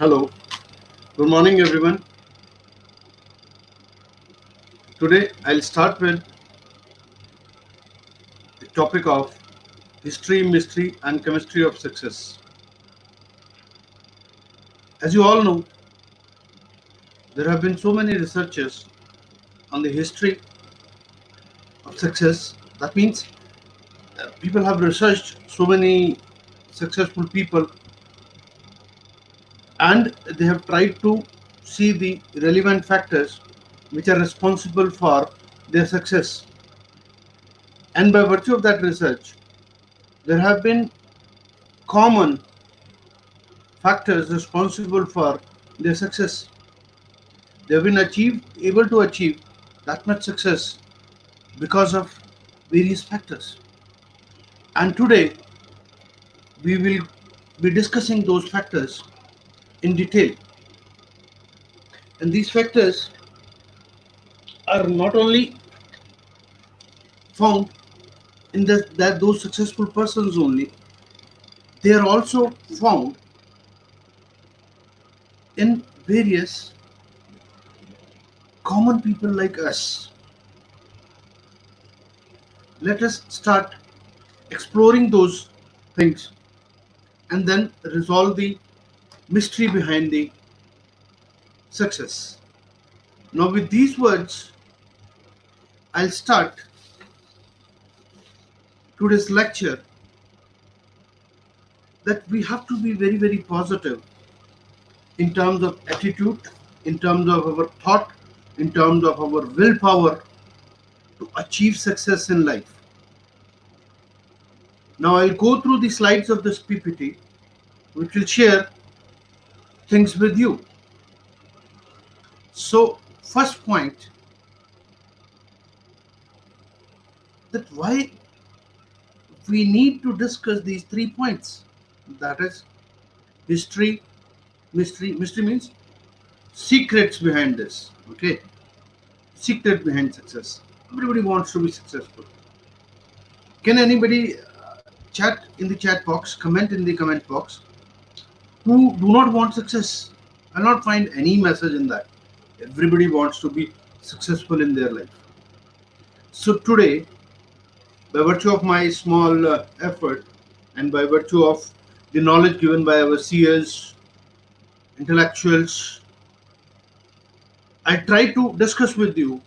Hello, good morning everyone. Today I'll start with the topic of history, mystery, and chemistry of success. As you all know, there have been so many researches on the history of success. That means people have researched so many successful people and they have tried to see the relevant factors which are responsible for their success. And by virtue of that research, there have been common factors responsible for their success. They've been able to achieve that much success because of various factors. And today we will be discussing those factors in detail. And these factors are not only found in that those successful persons only, they are also found in various common people like us. Let us start exploring those things and then resolve the mystery behind the success. Now, with these words, I'll start today's lecture that we have to be very, very positive in terms of attitude, in terms of our thought, in terms of our willpower to achieve success in life. Now, I'll go through the slides of this PPT, which will share things with you. So, first point, that why we need to discuss these 3 points, that is history, mystery means secrets behind this. Okay, secret behind success. Everybody wants to be successful. Can anybody chat in the chat box, comment in the comment box, who do not want success? I'll not find any message in that. Everybody wants to be successful in their life. So today, by virtue of my small effort and by virtue of the knowledge given by our seers, intellectuals, I try to discuss with you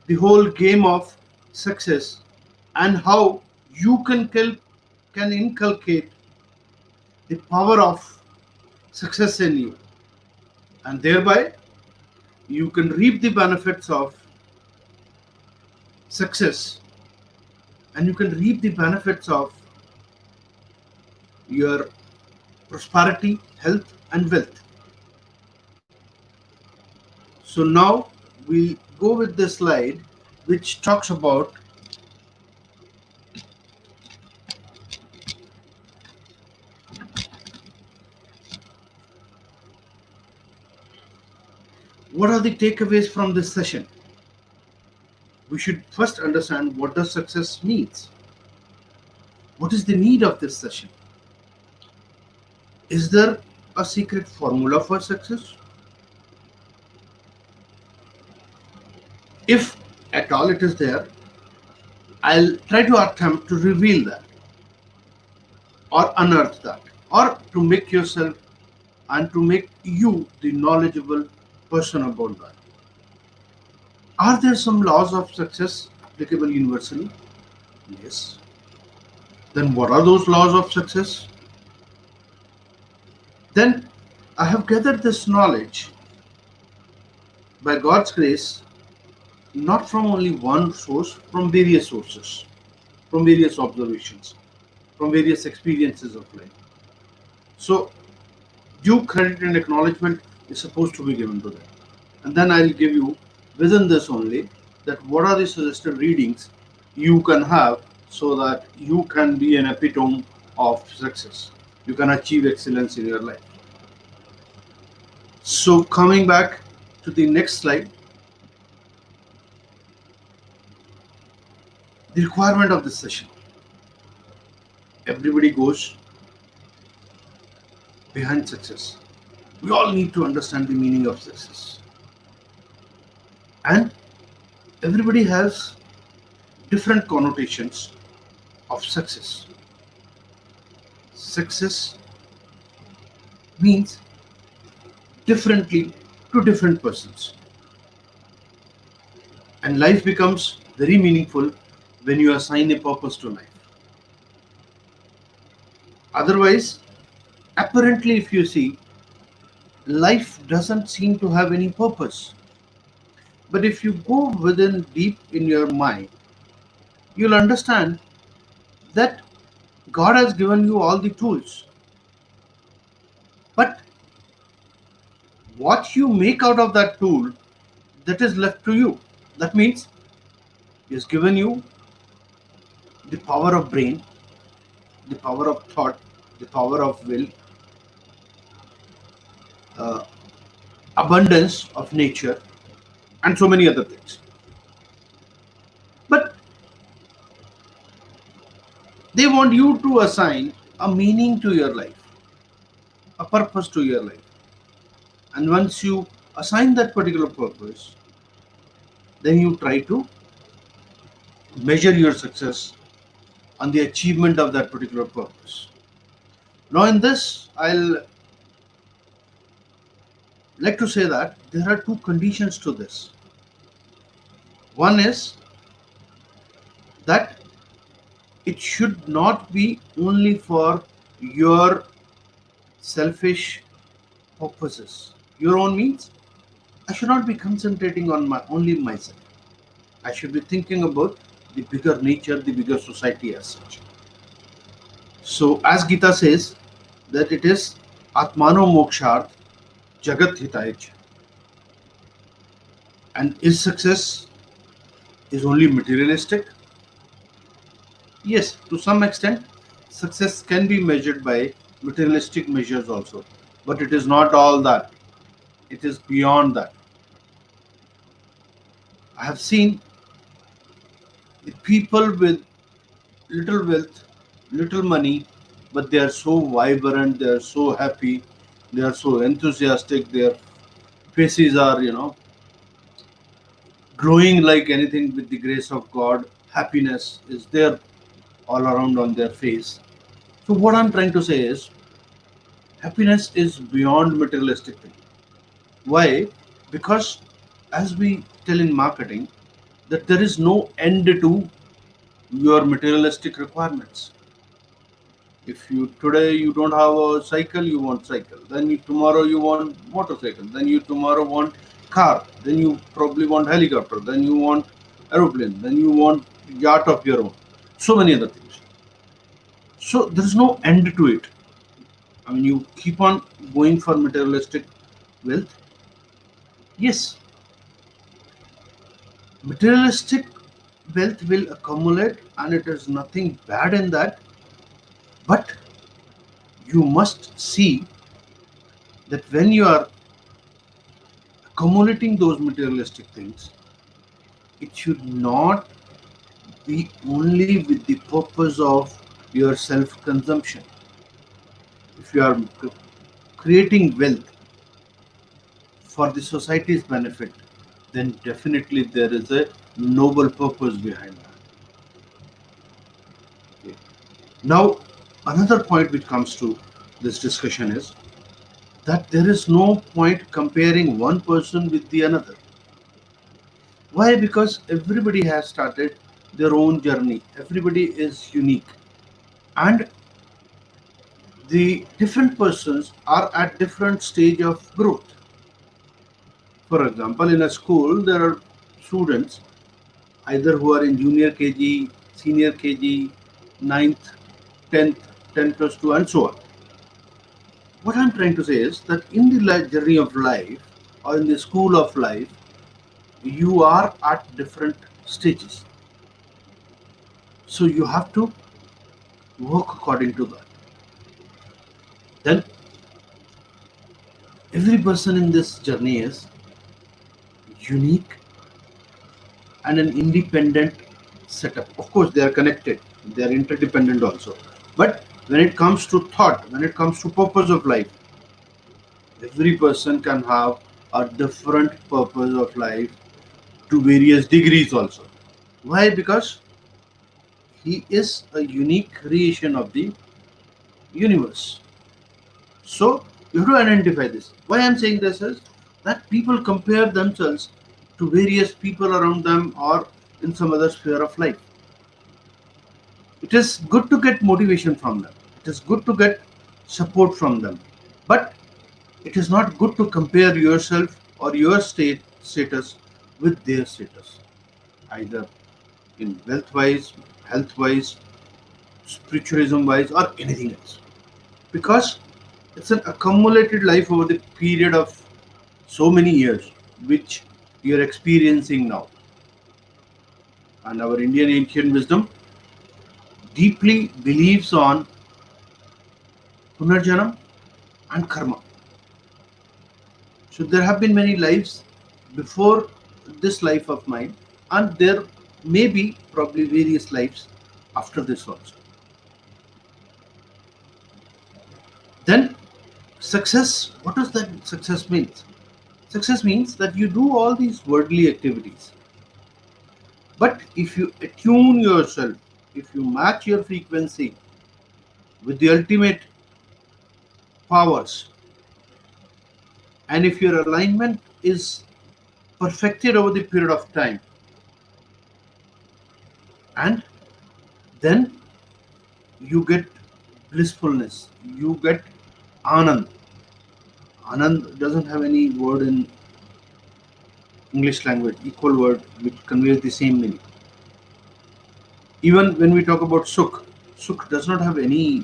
the whole game of success and how you can inculcate the power of success in you, and thereby you can reap the benefits of success, and you can reap the benefits of your prosperity, health, and wealth. So now we go with the slide which talks about what are the takeaways from this session. We should first understand what does success means. What is the need of this session? Is there a secret formula for success? If at all it is there, I'll try to attempt to reveal that or unearth that or to make yourself and to make you the knowledgeable person about that. Are there some laws of success applicable universally? Yes. Then what are those laws of success? Then I have gathered this knowledge by God's grace, not from only one source, from various sources, from various observations, from various experiences of life. So, due credit and acknowledgement is supposed to be given to them. And then I'll give you within this only that what are the suggested readings you can have so that you can be an epitome of success. You can achieve excellence in your life. So, coming back to the next slide, the requirement of this session. Everybody goes behind success. We all need to understand the meaning of success. And everybody has different connotations of success. Success means differently to different persons. And life becomes very meaningful when you assign a purpose to life. Otherwise, apparently, if you see, life doesn't seem to have any purpose. But if you go within deep in your mind, you'll understand that God has given you all the tools. But what you make out of that tool, that is left to you. That means He has given you the power of brain, the power of thought, the power of will, uh, abundance of nature, and so many other things. But they want you to assign a meaning to your life, a purpose to your life. And once you assign that particular purpose, then you try to measure your success on the achievement of that particular purpose. Now, in this, I'll like to say that there are two conditions to this. One is that it should not be only for your selfish purposes. Your own means I should not be concentrating on my only myself. I should be thinking about the bigger nature, the bigger society as such. So, as Gita says, that it is Atmano Mokshart Jagat Hitayach. And is success is only materialistic? Yes, to some extent, success can be measured by materialistic measures also. But it is not all that, it is beyond that. I have seen the people with little wealth, little money, but they are so vibrant, they are so happy, they are so enthusiastic, their faces are, glowing like anything with the grace of God. Happiness is there all around on their face. So, what I'm trying to say is happiness is beyond materialistic thing. Why? Because, as we tell in marketing, that there is no end to your materialistic requirements. If you today you don't have a cycle, you want cycle. Then tomorrow you want motorcycle. Then you tomorrow want car. Then you probably want helicopter. Then you want aeroplane. Then you want yacht of your own. So many other things. So there is no end to it. I mean, you keep on going for materialistic wealth. Yes, materialistic wealth will accumulate, and it is nothing bad in that. But you must see that when you are accumulating those materialistic things, it should not be only with the purpose of your self consumption. If you are creating wealth for the society's benefit, then definitely there is a noble purpose behind that. Okay. Now, another point which comes to this discussion is that there is no point comparing one person with the another. Why? Because everybody has started their own journey. Everybody is unique. And the different persons are at different stage of growth. For example, in a school, there are students either who are in junior KG, senior KG, ninth, 10th, 10 plus 2, and so on. What I'm trying to say is that in the journey of life or in the school of life, you are at different stages. So you have to work according to that. Then every person in this journey is unique and an independent setup. Of course, they are connected, they are interdependent also. But when it comes to thought, when it comes to purpose of life, Every person can have a different purpose of life to various degrees also. Why? Because he is a unique creation of the universe. So you have to identify this. Why I'm saying this is that people compare themselves to various people around them or in some other sphere of life. It is good to get motivation from them. It is good to get support from them. But it is not good to compare yourself or your status with their status, either in wealth wise, health wise, spiritualism wise, or anything else. Because it's an accumulated life over the period of so many years which we are experiencing now. And our Indian ancient wisdom deeply believes on punarjanam and karma. So there have been many lives before this life of mine, and there may be probably various lives after this also. Then success, what does that success means? Success means that you do all these worldly activities. But if you attune yourself, if you match your frequency with the ultimate powers, and if your alignment is perfected over the period of time, and then you get blissfulness, you get anand. Anand doesn't have any word in English language, equal word which conveys the same meaning. Even when we talk about sukh, sukh does not have any,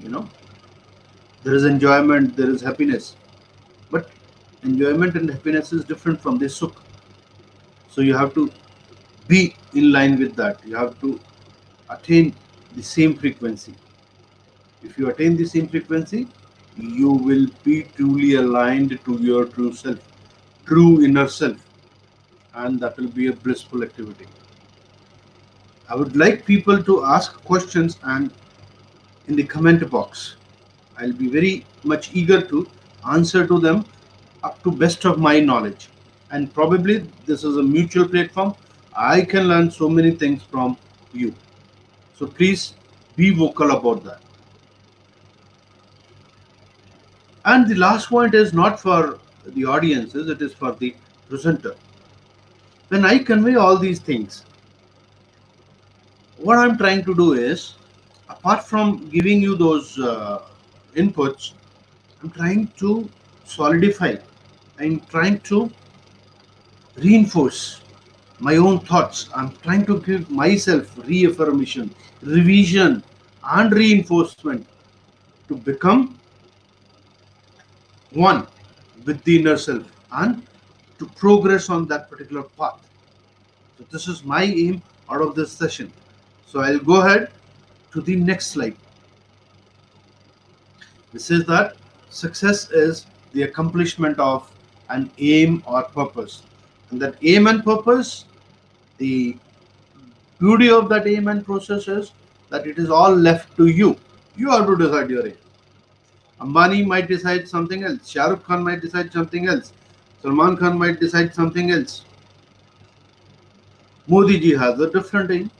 there is enjoyment, there is happiness, but enjoyment and happiness is different from the sukh. So you have to be in line with that. You have to attain the same frequency. If you attain the same frequency, you will be truly aligned to your true self, true inner self, and that will be a blissful activity. I would like people to ask questions and in the comment box. I'll be very much eager to answer to them up to best of my knowledge. And probably this is a mutual platform. I can learn so many things from you. So please be vocal about that. And the last point is not for the audiences, it is for the presenter. When I convey all these things, what I'm trying to do is, apart from giving you those inputs, I'm trying to solidify, I'm trying to reinforce my own thoughts. I'm trying to give myself reaffirmation, revision, and reinforcement to become one with the inner self and to progress on that particular path. So, this is my aim out of this session. So, I'll go ahead to the next slide. This is that success is the accomplishment of an aim or purpose. And that aim and purpose, the beauty of that aim and process is that it is all left to you. You have to decide your aim. Ambani might decide something else. Shah Rukh Khan might decide something else. Salman Khan might decide something else. Modi ji has a different aim.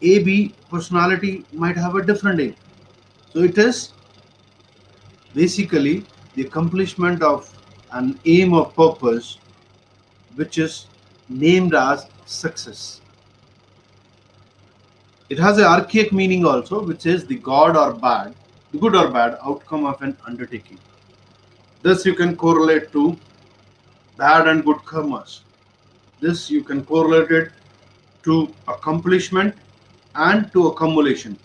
AB personality might have a different aim. So it is basically the accomplishment of an aim or purpose which is named as success. It has an archaic meaning also, which is the good or bad outcome of an undertaking. This you can correlate to bad and good karmas. This you can correlate it to accomplishment and to accumulation.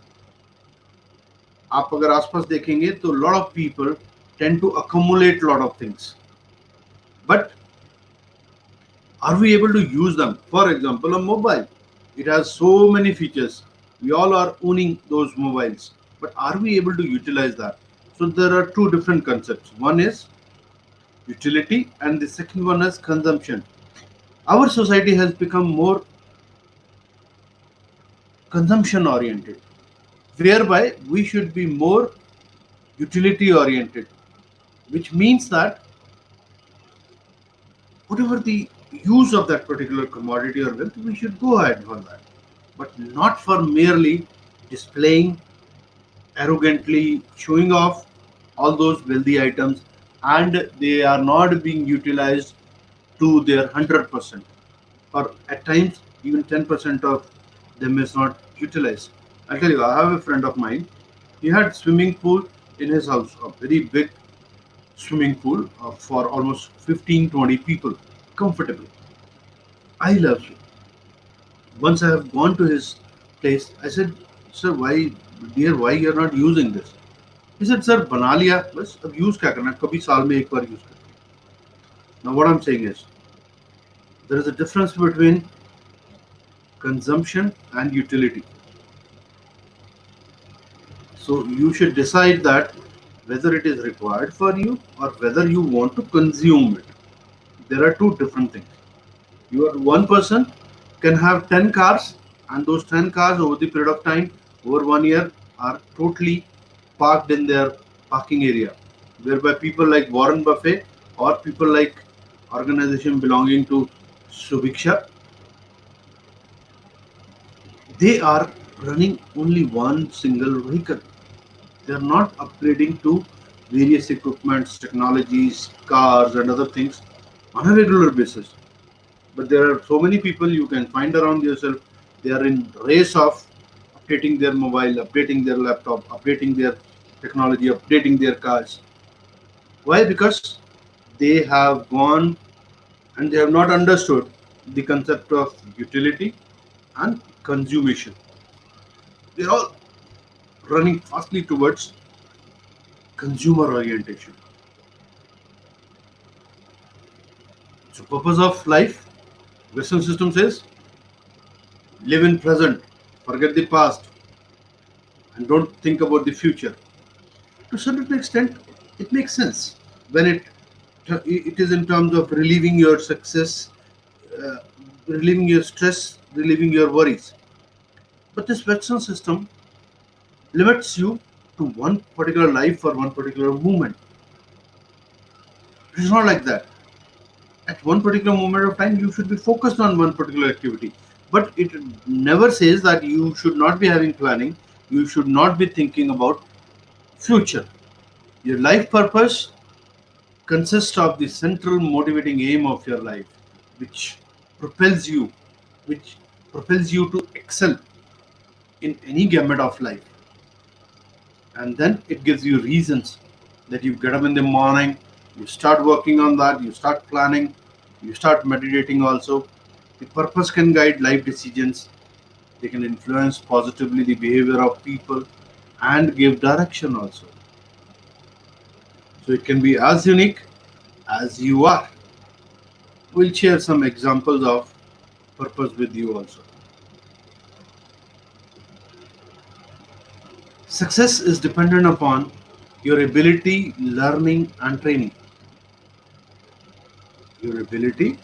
आप अगर आसपास देखेंगे तो lot of people tend to accumulate lot of things. But are we able to use them? For example, a mobile. It has so many features. We all are owning those mobiles. But are we able to utilize that? So there are two different concepts. One is utility and the second one is consumption. Our society has become more consumption oriented, whereby we should be more utility oriented. which means that whatever the use of that particular commodity or wealth, we should go ahead for that, but not for merely displaying, arrogantly showing off all those wealthy items, and they are not being utilized to their 100%, or at times even 10% of them is not utilized. I'll tell you, I have a friend of mine. He had swimming pool in his house, a very big swimming pool for almost 15-20 people comfortably. I love you. Once I have gone to his place, I said, "Sir, why, dear, why you are not using this?" He said, "Sir, बना लिया बस अब use क्या करना है? कभी साल में एक बार यूज करना है." Now what I'm saying is, there is a difference between consumption and utility. So you should decide that whether it is required for you or whether you want to consume it. There are two different things. You are one person can have 10 cars, and those 10 cars over the period of time, over 1 year, are totally parked in their parking area, whereby people like Warren Buffett or people like organization belonging to Subiksha, they are running only one single vehicle. They are not upgrading to various equipments, technologies, cars, and other things on a regular basis. But there are so many people you can find around yourself. They are in race of updating their mobile, updating their laptop, updating their technology, updating their cars. Why? Because they have gone and they have not understood the concept of utility and consummation. They're all running fastly towards consumer orientation. So purpose of life, Western system says, live in present, forget the past, and don't think about the future. To a certain extent, it makes sense when it is in terms of relieving your success, uh, relieving your stress, relieving your worries. But this Western system limits you to one particular life or one particular movement. It is not like that. At one particular moment of time, you should be focused on one particular activity. But it never says that you should not be having planning. You should not be thinking about future. Your life purpose consists of the central motivating aim of your life, which propels you, which propels you to excel in any gamut of life. And then it gives you reasons that you get up in the morning, you start working on that, you start planning, you start meditating also. The purpose can guide life decisions, they can influence positively the behavior of people and give direction also. So it can be as unique as you are. We'll share some examples of purpose with you also. Success is dependent upon your ability, learning, and training. Your ability,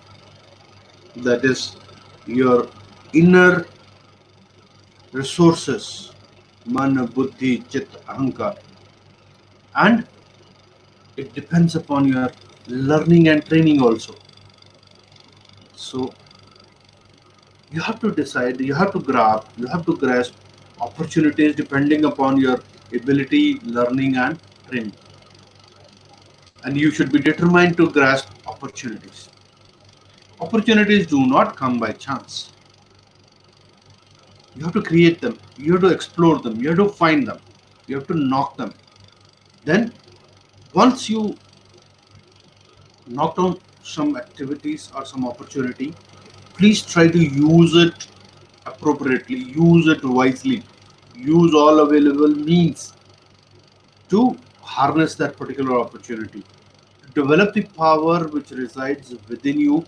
that is, your inner resources, man, buddhi, chit, ahankar, and it depends upon your learning and training also. So you have to decide, you have to grab, you have to grasp opportunities depending upon your ability, learning, and training. And you should be determined to grasp opportunities. Opportunities do not come by chance. You have to create them, you have to explore them, you have to find them, you have to knock them. Then, once you knock down some activities or some opportunity, please try to use it appropriately, use it wisely, use all available means to harness that particular opportunity. Develop the power which resides within you,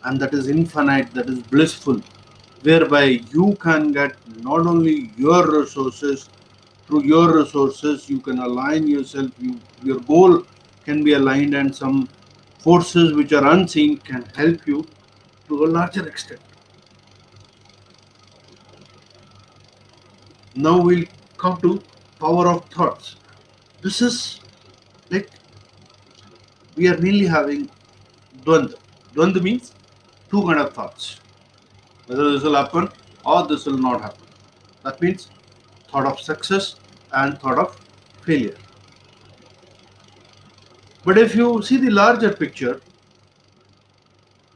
and that is infinite, that is blissful, whereby you can get not only your resources, through your resources you can align yourself, your goal can be aligned, and some forces which are unseen can help you to a larger extent. Now we'll come to power of thoughts. This is like we are mainly having dvand. Dvand means two kind of thoughts, whether this will happen or this will not happen. That means thought of success and thought of failure. But if you see the larger picture,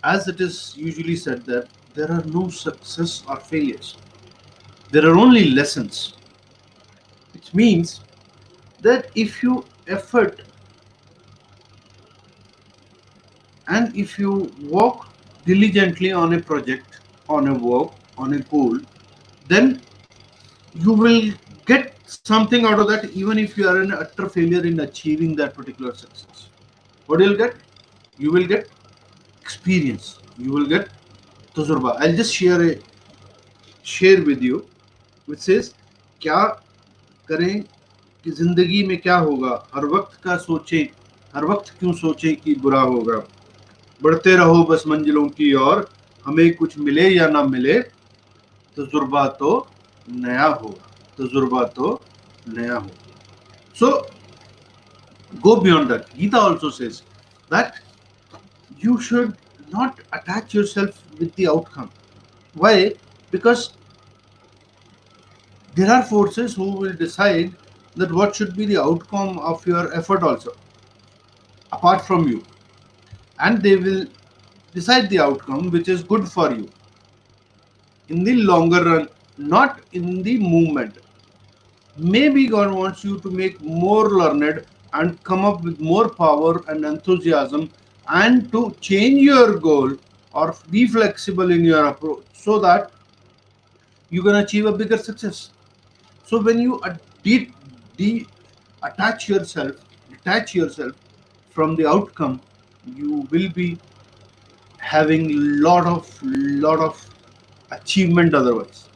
as it is usually said that there are no success or failures, there are only lessons, which means that if you effort and if you work diligently on a project, on a work, on a goal, then you will get something out of that, even if you are an utter failure in achieving that particular success. What you'll get? You will get experience. You will get तजुर्बा. I'll just share with you, which says क्या करें कि जिंदगी में क्या होगा, हर वक्त का सोचें, हर वक्त क्यों सोचें कि बुरा होगा, बढ़ते रहो बस मंजिलों की ओर, हमें कुछ मिले या ना मिले, तजुर्बा तो नया होगा, तजुर्बा तो नया होगा. So go beyond that. Gita also says that you should not attach yourself with the outcome. Why? Because there are forces who will decide that what should be the outcome of your effort also, apart from you, and they will decide the outcome which is good for you in the longer run, not in the movement. Maybe God wants you to make more learned and come up with more power and enthusiasm and to change your goal or be flexible in your approach so that you can achieve a bigger success. So when you de- attach yourself, detach yourself from the outcome, you will be having lot of achievement otherwise.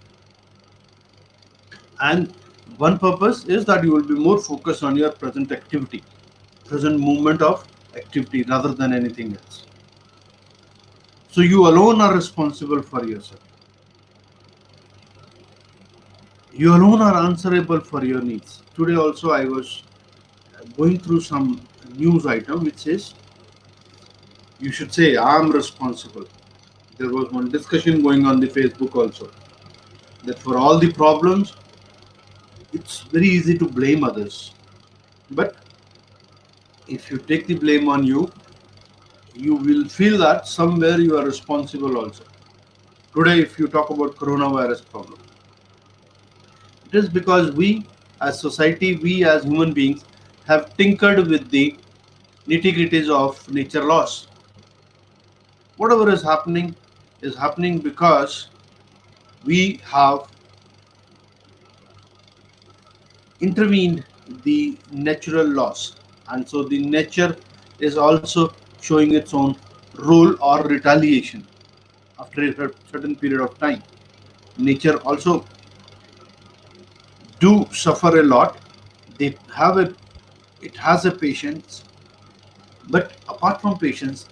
And one purpose is that you will be more focused on your present activity, present movement of activity rather than anything else. So you alone are responsible for yourself. You alone are answerable for your needs. Today also I was going through some news item which says you should say I am responsible. There was one discussion going on the Facebook also that for all the problems it's very easy to blame others. But if you take the blame on you, you will feel that somewhere you are responsible also. Today, if you talk about coronavirus problem, it is because we as society, we as human beings have tinkered with the nitty gritties of nature laws. Whatever is happening because we have intervened the natural laws, and so the nature is also showing its own role or retaliation after a certain period of time. Nature also do suffer a lot. They have a it has a patience, but apart from patience,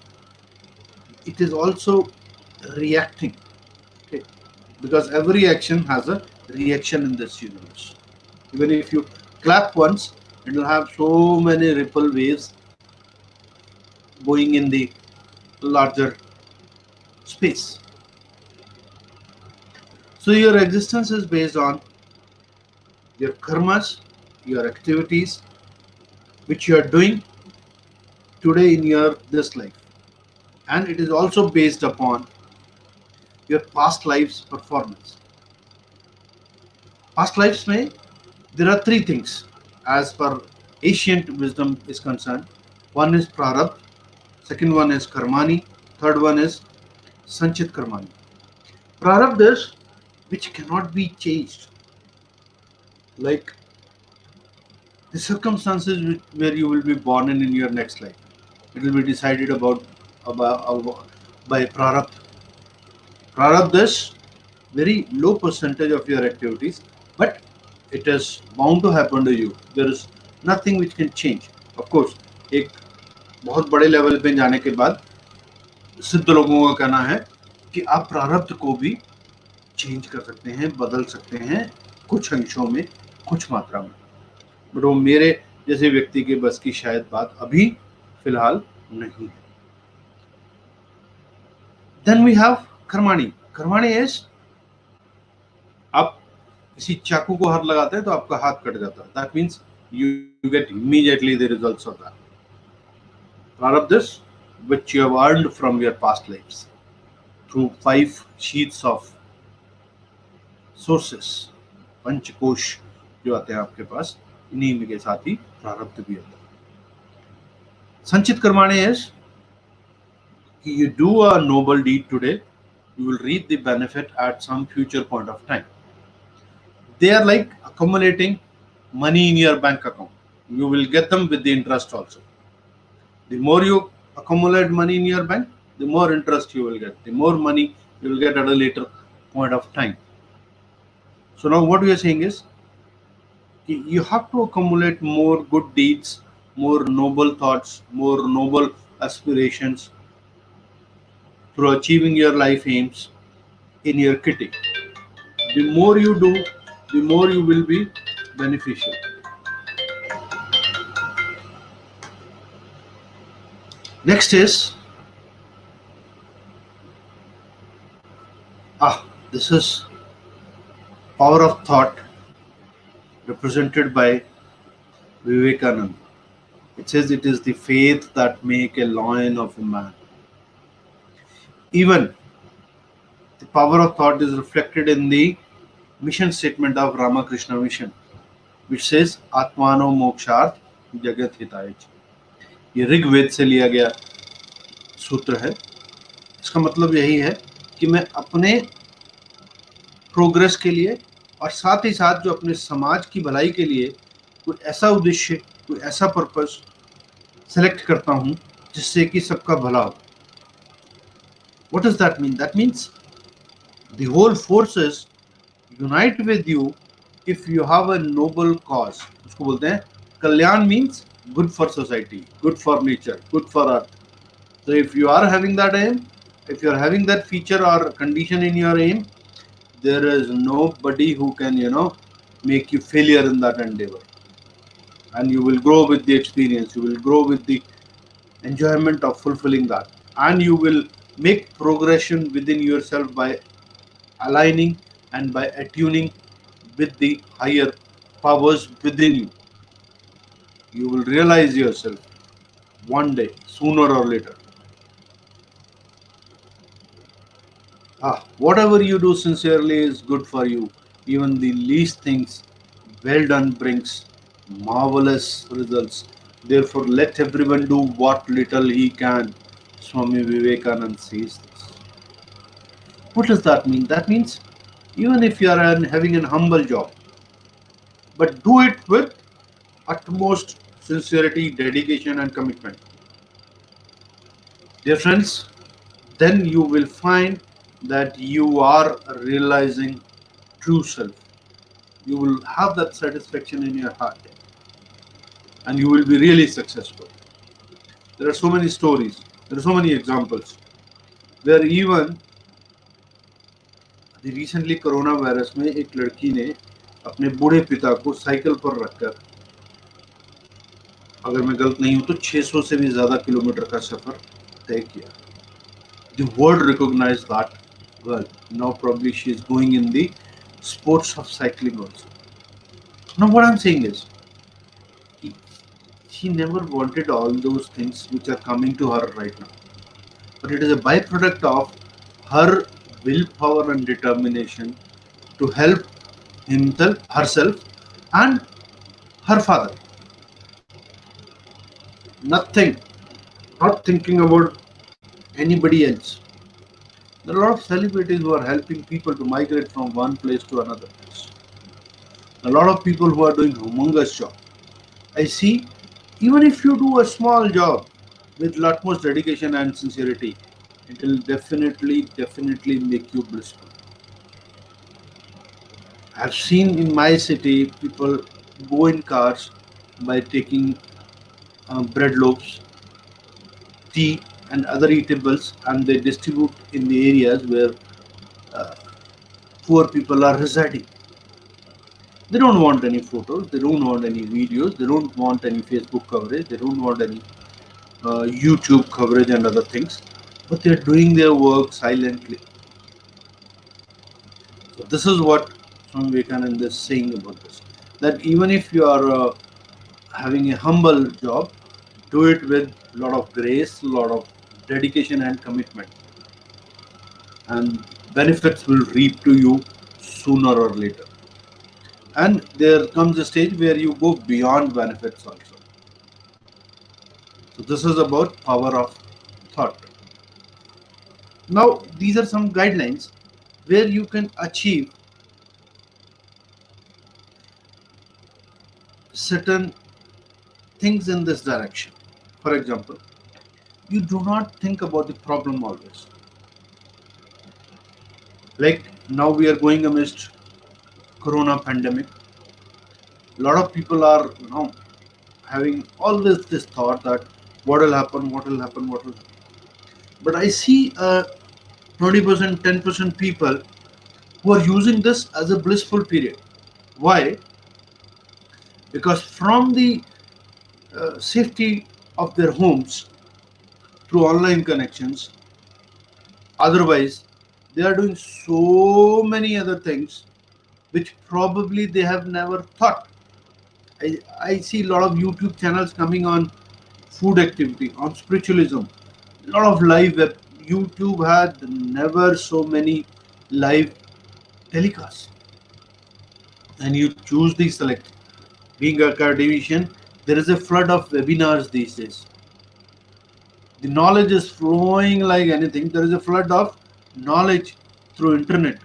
it is also reacting. Okay, because every action has a reaction in this universe. Even if you clap once, it will have so many ripple waves going in the larger space. So your existence is based on your karmas, your activities, which you are doing today in your this life, and it is also based upon your past life's performance. Past lives may there are three things as per ancient wisdom is concerned. One is prarabdha, second one is karmani, third one is sanchit karmani. Prarabdha is which cannot be changed, like the circumstances where you will be born in your next life. It will be decided about by prarabdha. Prarabdha is very low percentage of your activities, but it is bound to happen to you. There is nothing which can change. Of course, एक बहुत बड़े level पे जाने के बाद सिद्ध लोगों का कहना है कि आप प्रारब्ध को भी चेंज कर सकते हैं, बदल सकते हैं कुछ अंशों में, कुछ मात्रा में. बट वो मेरे जैसे व्यक्ति के बस की शायद बात अभी फिलहाल नहीं है. Then we have कर्माणी. कर्माणी is, आप किसी चाकू को हाथ लगाते हैं तो आपका हाथ कट जाता है. That means you get immediately the results of that. Prarabdhas, which you have earned from your past lives through 5 sheets of sources. पंचकोश जो आते हैं आपके पास, इन्हीं के साथ ही प्रारब्ध भी आता है. संचित कर्माणी is, you do a noble deed today, you will reap the benefit at some future point of time. They are like accumulating money in your bank account. You will get them with the interest also. The more you accumulate money in your bank, the more interest you will get. The more money you will get at a later point of time. So now what we are saying is, you have to accumulate more good deeds, more noble thoughts, more noble aspirations through achieving your life aims in your kitty. The more you do, the more you will be beneficial. Next is, this is power of thought represented by Vivekananda. It says it is the faith that make a lion of a man. Even the power of thought is reflected in the mission statement of Ramakrishna Mission, which says Atmano Moksharth Jagat Hitaya. ये ऋग्वेद से लिया गया सूत्र है. इसका मतलब यही है कि मैं अपने प्रोग्रेस के लिए और साथ ही साथ जो अपने समाज की भलाई के लिए कोई ऐसा उद्देश्य, कोई ऐसा पर्पस सेलेक्ट करता हूं जिससे कि सबका भला हो. What does that mean? That means the whole forces unite with you if you have a noble cause. उसको बोलते हैं कल्याण. means good for society, good for nature, good for earth. So if you are having that aim, if you are having that feature or condition in your aim, there is nobody who can make you failure in that endeavor. And you will grow with the experience, you will grow with the enjoyment of fulfilling that, and you will make progression within yourself by aligning and by attuning with the higher powers within you. You will realize yourself one day, sooner or later. Whatever you do sincerely is good for you. Even the least things well done brings marvelous results. Therefore, let everyone do what little he can. Swami Vivekananda says this. What does that mean? That means even if you are having an humble job, but do it with utmost sincerity, dedication, and commitment. Dear friends, then you will find that you are realizing true self. You will have that satisfaction in your heart and you will be really successful. There are so many stories, there are so many examples where even the recently corona virus में एक लड़की ने अपने बूढ़े पिता को cycle पर रखकर, अगर मैं गलत नहीं हूं तो 600 से भी ज्यादा किलोमीटर का सफर तय किया. The world recognized that girl. Now probably she is going in the sports of cycling also. Now what I'm saying is, she never wanted all those things which are coming to her right now. But it is a byproduct of her willpower and determination to help himself, herself, and her father. Nothing, not thinking about anybody else. There are a lot of celebrities who are helping people to migrate from one place to another place. A lot of people who are doing humongous job. I see, even if you do a small job with utmost dedication and sincerity, it will definitely make you blissful. I've seen in my city people go in cars by taking bread loaves, tea, and other eatables, and they distribute in the areas where uh, poor people are residing. They don't want any photos, they don't want any videos, they don't want any Facebook coverage, they don't want any YouTube coverage and other things, but they're doing their work silently. So this is what Swami Vivekananda is saying about this. That even if you are having a humble job, do it with a lot of grace, a lot of dedication and commitment, and benefits will reap to you sooner or later. And there comes a stage where you go beyond benefits also. So this is about power of thought. Now these are some guidelines where you can achieve certain things in this direction. For example, you do not think about the problem always. Like now we are going amidst corona pandemic. A lot of people are having always this thought that what will happen, what will happen, what will happen. But I see 20%, 10% people who are using this as a blissful period. Why? Because from the safety of their homes through online connections, otherwise, they are doing so many other things which probably they have never thought. I see a lot of YouTube channels coming on food activity, on spiritualism, a lot of live web. YouTube had never so many live telecasts, and you choose the select. Being a academician, there is a flood of webinars these days. The knowledge is flowing like anything. There is a flood of knowledge through internet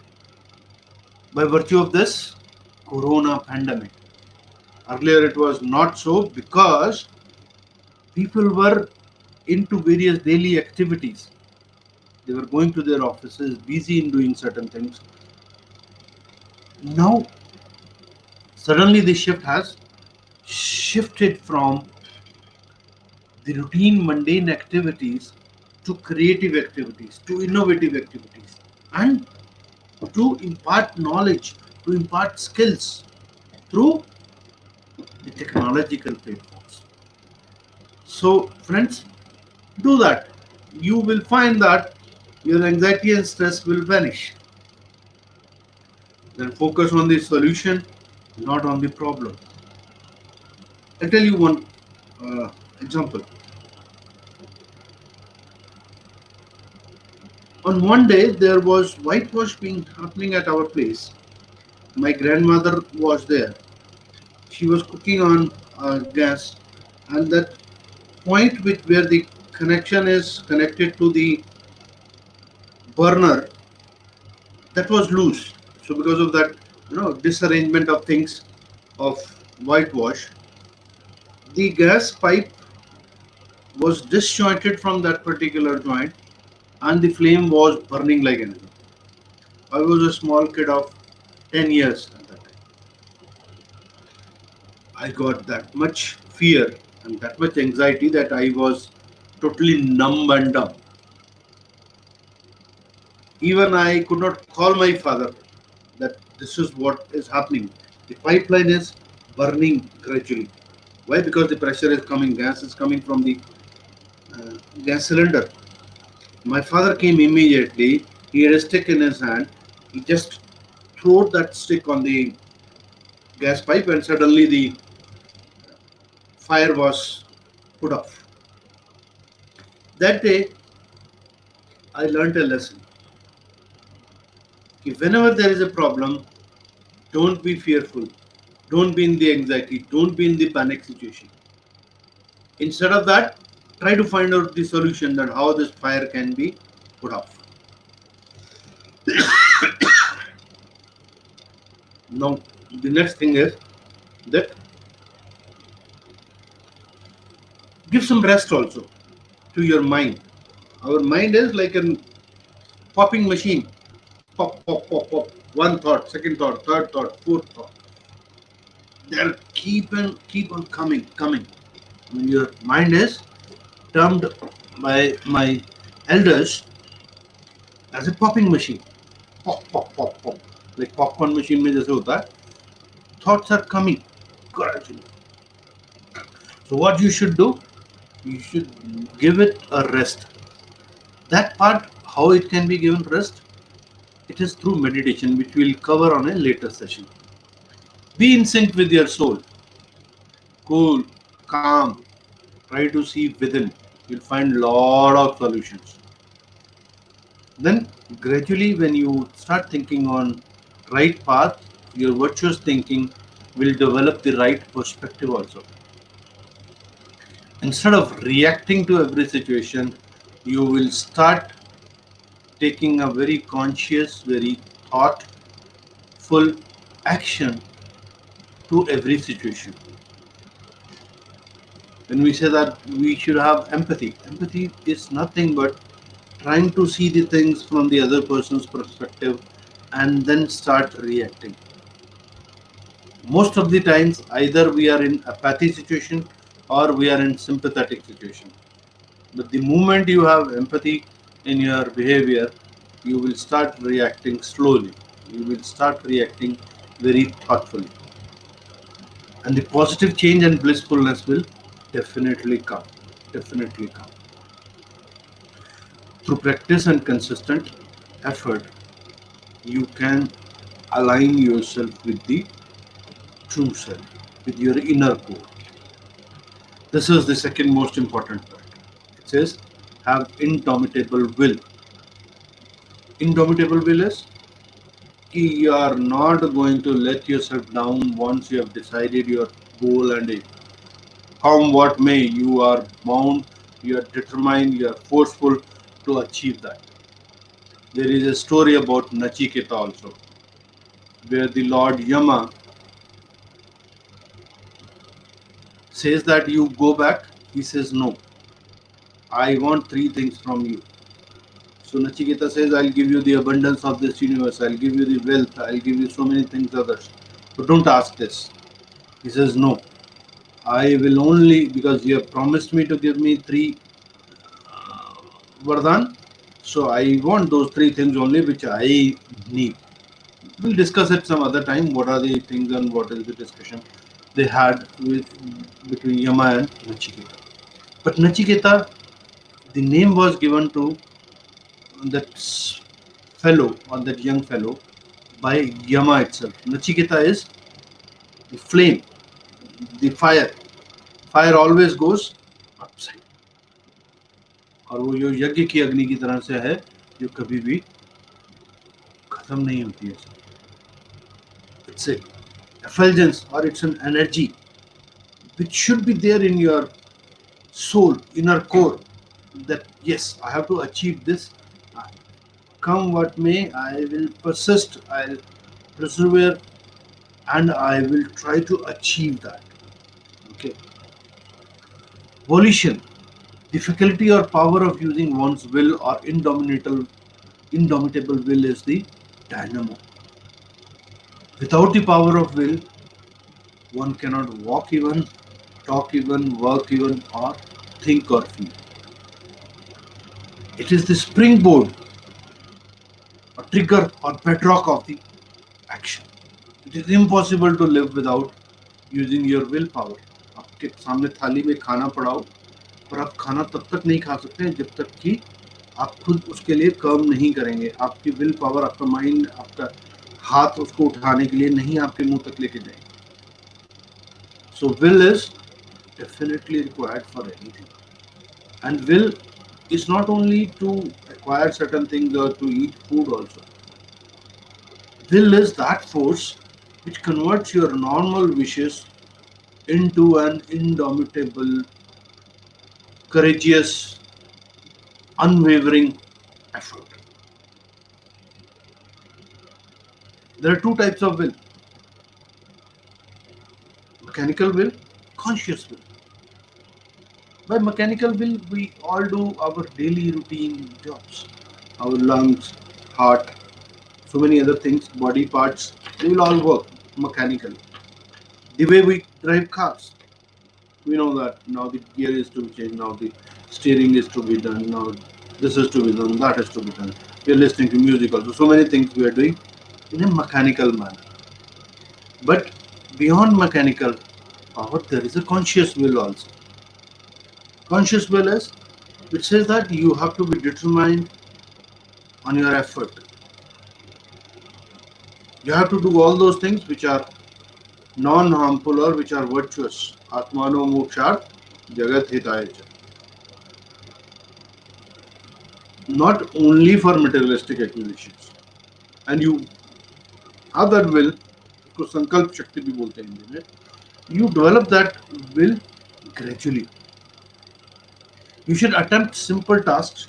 by virtue of this corona pandemic. Earlier it was not so because people were into various daily activities. They were going to their offices, busy in doing certain things. Now, suddenly the shift has shifted from the routine mundane activities to creative activities, to innovative activities, and to impart knowledge, to impart skills through the technological platforms. So, friends, do that. You will find that your anxiety and stress will vanish. Then focus on the solution, not on the problem. I'll tell you one example. On one day, there was whitewash being happening at our place. My grandmother was there. She was cooking on gas, and that point where the connection is connected to the burner, that was loose. So because of that, disarrangement of things of whitewash, the gas pipe was disjointed from that particular joint, and the flame was burning like anything. I was a small kid of 10 years at that time. I got that much fear and that much anxiety that I was totally numb and dumb. Even I could not call my father that this is what is happening. The pipeline is burning gradually. Why? Because the pressure is coming, gas is coming from the gas cylinder. My father came immediately. He had a stick in his hand. He just threw that stick on the gas pipe, and suddenly the fire was put off. That day, I learned a lesson. If whenever there is a problem, don't be fearful. Don't be in the anxiety. Don't be in the panic situation. Instead of that, try to find out the solution that how this fire can be put off. Now, the next thing is that give some rest also to your mind. Our mind is like a popping machine. Pop, pop, pop, pop. One thought, second thought, third thought, fourth thought. They're keep on coming, coming. When your mind is termed by my elders as a popping machine. Pop, pop, pop, pop. Like popcorn machine में जैसे होता है. Thoughts are coming gradually. So what you should do? You should give it a rest. That part, how it can be given rest, it is through meditation, which we'll cover on a later session. Be in sync with your soul. Cool, calm, try to see within. You'll find lot of solutions. Then gradually when you start thinking on right path, your virtuous thinking will develop the right perspective also. Instead of reacting to every situation, you will start taking a very conscious, very thoughtful action to every situation. When we say that we should have empathy, empathy is nothing but trying to see the things from the other person's perspective and then start reacting. Most of the times, either we are in apathy situation or we are in sympathetic situation. But the moment you have empathy in your behavior, you will start reacting slowly. You will start reacting very thoughtfully. And the positive change and blissfulness will definitely come. Definitely come. Through practice and consistent effort, you can align yourself with the true self, with your inner core. This is the second most important part. It says, have indomitable will. Indomitable will is you are not going to let yourself down once you have decided your goal and aim. Come what may, you are bound, you are determined, you are forceful to achieve that. There is a story about Nachiketa also, where the Lord Yama says that you go back. He says, no, I want three things from you. So Nachiketa says, I'll give you the abundance of this universe, I'll give you the wealth, I'll give you so many things others. But don't ask this. He says, no, I will only, because you have promised me to give me three Vardhan. So I want those three things only which I need. We'll discuss it some other time. What are the things and what is the discussion they had with between Yama and Nachiketa. But Nachiketa, the name was given to that fellow or that young fellow by Yama itself. Nachiketa is the flame, the fire. Fire always goes upside. और वो जो यज्ञ की अग्नि की तरह से है जो कभी भी खत्म नहीं होती है. It's a effulgence or it's an energy which should be there in your soul, inner core, that yes, I have to achieve this. Come what may, I will persist, I'll persevere, and I will try to achieve that. Okay. Volition, the faculty or power of using one's will or indomitable will is the dynamo. Without the power of will, one cannot walk even, talk even, work even, or think or feel. It is the springboard, a trigger or bedrock of the action. It is impossible to live without using your will power. आपके सामने थाली में खाना पड़ा हो, पर आप खाना तब तक नहीं खा सकते जब तक कि आप खुद उसके लिए काम नहीं करेंगे. आपकी विल पावर, आपका माइंड, आपका हाथ उसको उठाने के लिए नहीं आपके मुंह तक लेके जाएंगे. So will is definitely required for anything. And will is not only to acquire certain things or to eat food also. Will is that force which converts your normal wishes into an indomitable, courageous, unwavering effort. There are two types of will: mechanical will, conscious will. By mechanical will, we all do our daily routine jobs. Our lungs, heart, so many other things, body parts, they will all work mechanically. The way we drive cars, we know that now the gear is to be changed, now the steering is to be done, now this is to be done, that is to be done. We are listening to music also. So many things we are doing in a mechanical manner. But beyond mechanical power, there is a conscious will also. Conscious will is, it says that you have to be determined on your effort. You have to do all those things which are non-harmful or which are virtuous. Atmano mokshar jagat hitaya cha. Not only for materialistic acquisitions. And you have that will, उसको संकल्प शक्ति भी बोलते हैं हिंदी में. You develop that will gradually. You should attempt simple tasks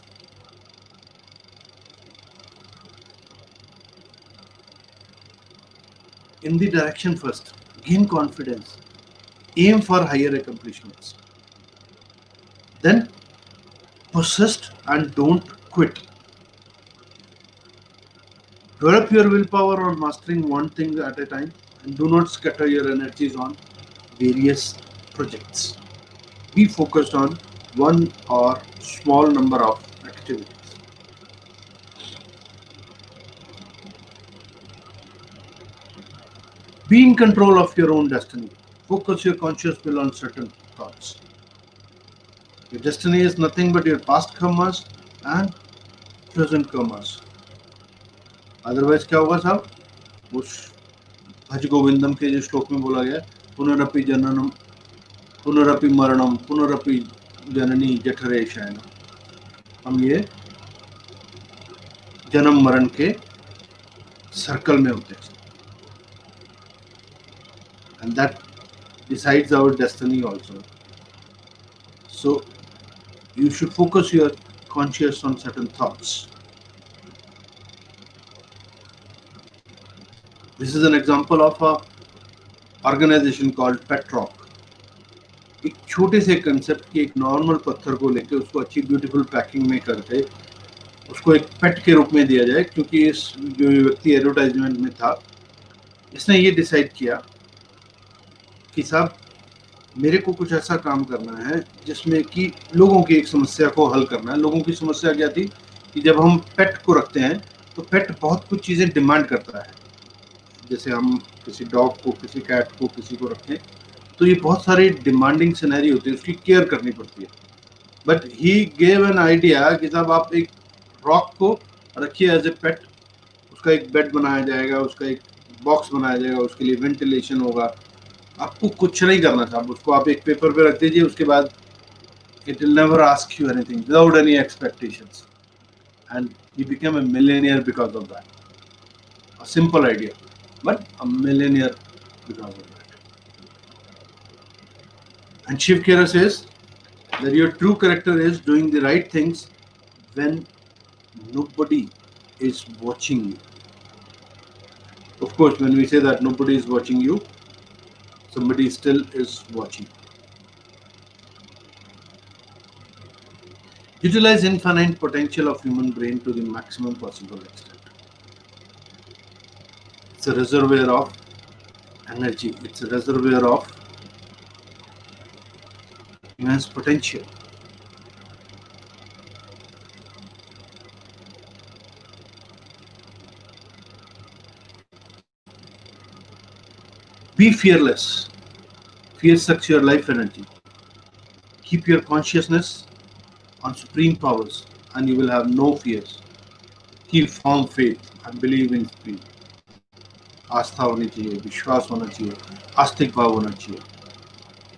in the direction first. Gain confidence. Aim for higher accomplishments. Then persist and don't quit. Develop your willpower on mastering one thing at a time and do not scatter your energies on various projects. Be focused on one or small number of activities. Be in control of your own destiny. Focus your conscious will on certain thoughts. Your destiny is nothing but your past karmas and present karmas. Otherwise क्या होगा साहब? उस भज गोविंदम के जो श्लोक में बोला गया, पुनरपि जननम पुनरपि मरणम पुनरपि जननी जठरे शयनम. हम ये जन्म मरण के सर्कल में होते हैं. And that decides our destiny also. So you should focus your conscious on certain thoughts. This is an example of a organization called Petrock. एक छोटे से कंसेप्ट की एक नॉर्मल पत्थर को लेके उसको अच्छी ब्यूटीफुल पैकिंग में करके उसको एक पेट के रूप में दिया जाए, क्योंकि इस जो व्यक्ति एडवर्टाइजमेंट में था इसने ये डिसाइड किया कि साहब मेरे को कुछ ऐसा काम करना है जिसमें कि लोगों की एक समस्या को हल करना है. लोगों की समस्या क्या थी कि जब हम पेट को रखते हैं तो पेट बहुत कुछ चीज़ें डिमांड करता है. जैसे हम किसी डॉग को, किसी कैट को, किसी को रखें तो ये बहुत सारी डिमांडिंग सिनेरी होती है, उसकी केयर करनी पड़ती है. But he gave an idea कि साहब आप एक रॉक को रखिए एज ए पेट, उसका एक बेड बनाया जाएगा, उसका एक बॉक्स बनाया जाएगा, उसके लिए वेंटिलेशन होगा. आपको कुछ नहीं करना साहब, उसको आप एक पेपर पे रख दीजिए, उसके बाद it will never ask you anything without any expectations. And he became a millionaire because of that. A simple idea but a millionaire because of that. And Shiv Khera says that your true character is doing the right things when nobody is watching you. Of course, when we say that nobody is watching you, somebody still is watching. Utilize infinite potential of human brain to the maximum possible extent. It's a reservoir of energy. It's a reservoir of immense potential. Be fearless. Fear sucks your life energy. Keep your consciousness on supreme powers and you will have no fears. Keep firm faith and believe in speed. आस्था होनी चाहिए, विश्वास होना चाहिए, आस्तिक भाव होना चाहिए.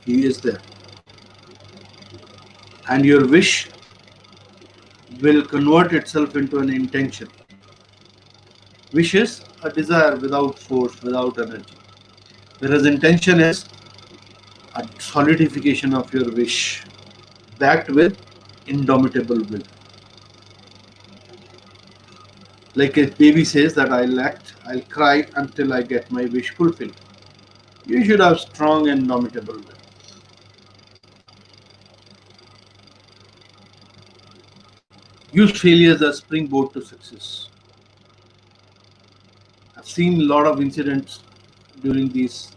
He is there. And your wish will convert itself into an intention. Wish is a desire without force, without energy. Whereas intention is a solidification of your wish, backed with indomitable will. Like a baby says that I'll cry until I get my wish fulfilled. You should have strong and indomitable will. Use failure as a springboard to success. I've seen a lot of incidents during this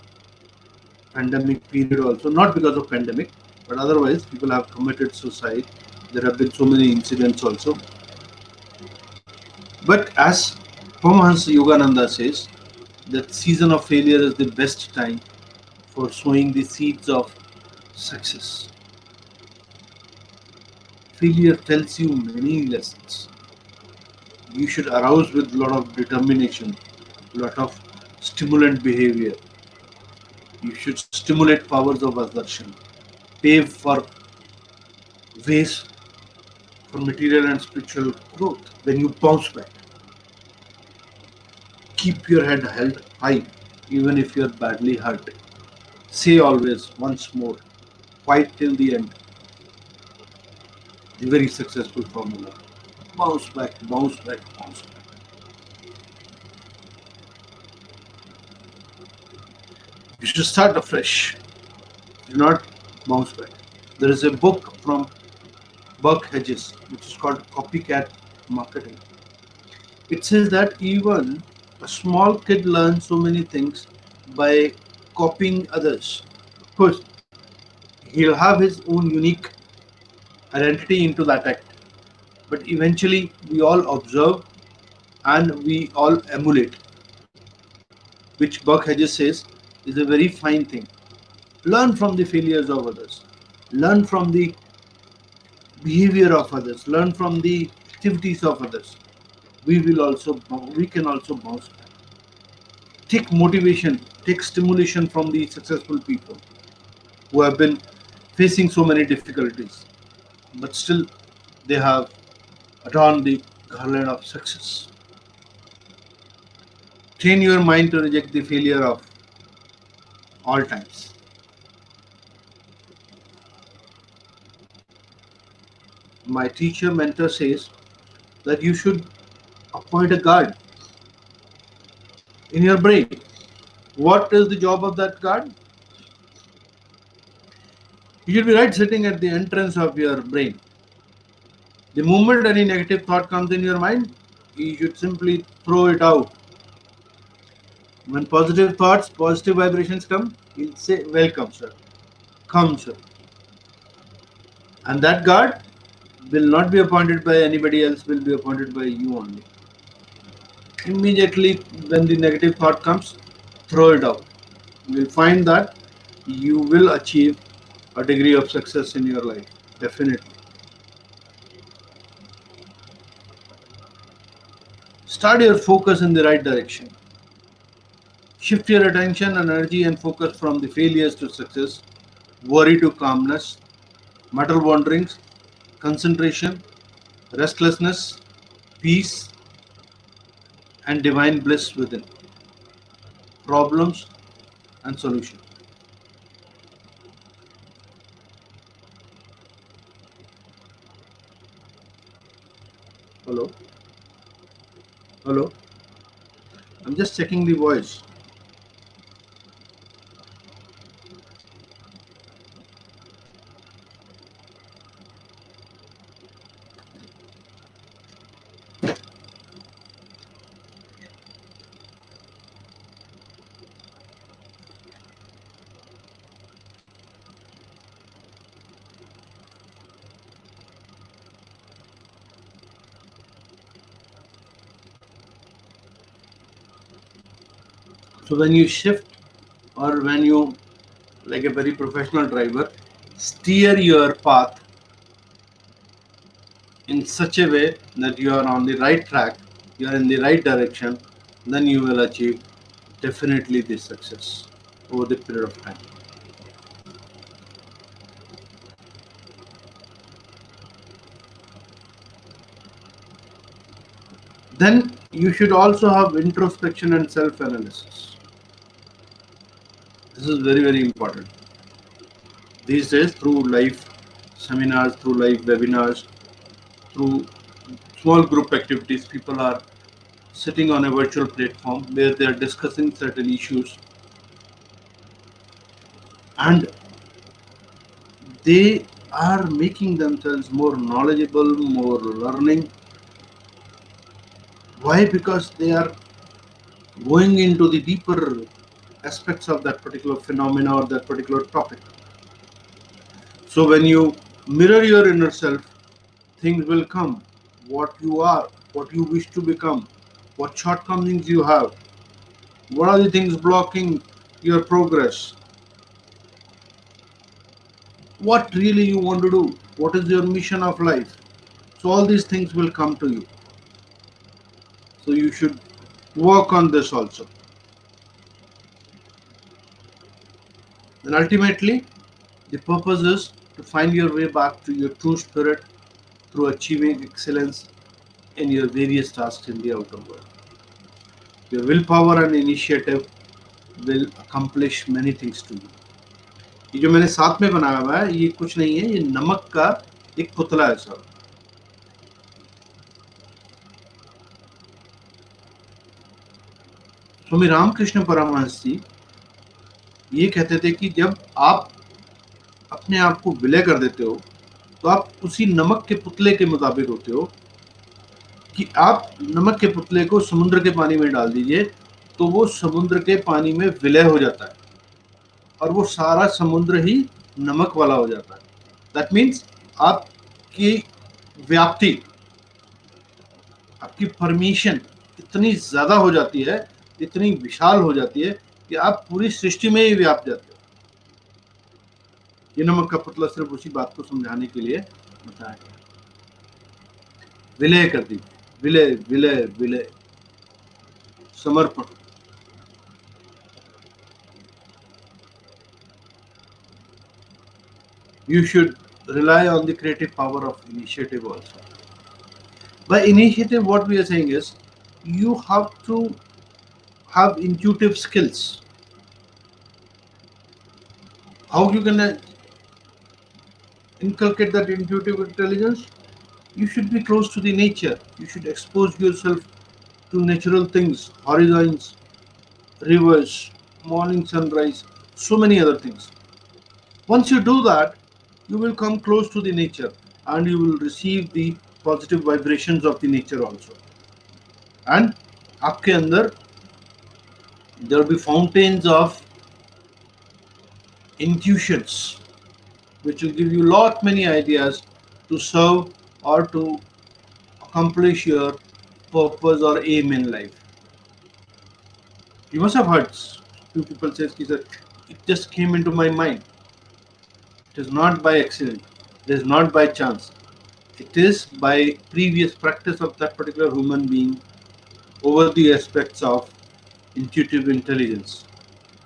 pandemic period also, not because of pandemic, but otherwise people have committed suicide. There have been so many incidents also. But as Paramahansa Yogananda says, that season of failure is the best time for sowing the seeds of success. Failure tells you many lessons. You should arouse with a lot of determination, lot of stimulant behavior. You should stimulate powers of assertion, pave for ways for material and spiritual growth. When you bounce back, keep your head held high, even if you're badly hurt. Say always, once more, fight till the end. The very successful formula. Bounce back, bounce back, bounce back. You should start afresh. Do not bounce back. There is a book from Buck Hedges which is called Copycat Marketing. It says that even a small kid learns so many things by copying others. Of course, he'll have his own unique identity into that act, but eventually we all observe and we all emulate, which Buck Hedges says is a very fine thing. Learn from the failures of others, learn from the behavior of others, learn from the activities of others. We can also bounce back. Take motivation, take stimulation from the successful people who have been facing so many difficulties, but still they have adorned the garland of success. Train your mind to reject the failure of all times. My teacher mentor says that you should appoint a guard in your brain. What is the job of that guard? You should be right sitting at the entrance of your brain. The moment any negative thought comes in your mind, you should simply throw it out. When positive thoughts, positive vibrations come, you'll say, "Welcome, sir. Come, sir." And that guard will not be appointed by anybody else, will be appointed by you only. Immediately, when the negative thought comes, throw it out. You will find that you will achieve a degree of success in your life. Definitely. Start your focus in the right direction. Shift your attention, energy, and focus from the failures to success, worry to calmness, mental wanderings, concentration, restlessness, peace, and divine bliss within. Problems and solutions. Hello? Hello? I'm just checking the voice. So when you shift or when you, like a very professional driver, steer your path in such a way that you are on the right track, you are in the right direction, then you will achieve definitely the success over the period of time. Then you should also have introspection and self analysis. This is very, very important. These days, through live seminars, through live webinars, through small group activities, people are sitting on a virtual platform where they are discussing certain issues and they are making themselves more knowledgeable, more learning. Why? Because they are going into the deeper aspects of that particular phenomena or that particular topic. So when you mirror your inner self, things will come. What you are, what you wish to become, what shortcomings you have, what are the things blocking your progress. what really you want to do, what is your mission of life. So all these things will come to you. So you should work on this also. And ultimately, the purpose is to find your way back to your true spirit through achieving excellence in your various tasks in the outer world. Your willpower and initiative will accomplish many things to you. ये जो मैंने साथ में बनाया हुआ है, ये कुछ नहीं है, ये नमक का एक पुतला है सर. स्वामी रामकृष्ण परमहंस जी ये कहते थे कि जब आप अपने आप को विलय कर देते हो तो आप उसी नमक के पुतले के मुताबिक होते हो कि आप नमक के पुतले को समुद्र के पानी में डाल दीजिए तो वो समुद्र के पानी में विलय हो जाता है और वो सारा समुद्र ही नमक वाला हो जाता है. दैट मीन्स आपकी व्याप्ति, आपकी परमिशन इतनी ज्यादा हो जाती है, इतनी विशाल हो जाती है कि आप पूरी सृष्टि में ही व्याप जाते हो. ये नमक का पुतला सिर्फ उसी बात को समझाने के लिए बताया गया. विलय कर दीजिए, विलय विलय विलय, समर्पण. You should rely on the creative power of initiative also. By initiative, what we are saying is you have to have intuitive skills. How you can inculcate that intuitive intelligence? You should be close to the nature. You should expose yourself to natural things, horizons, rivers, morning sunrise, so many other things. Once you do that, you will come close to the nature and you will receive the positive vibrations of the nature also. And आपके अंदर there will be fountains of intuitions which will give you lot many ideas to serve or to accomplish your purpose or aim in life. You must have heard few people say, sir, it just came into my mind. It is not by accident. It is not by chance. It is by previous practice of that particular human being over the aspects of intuitive intelligence.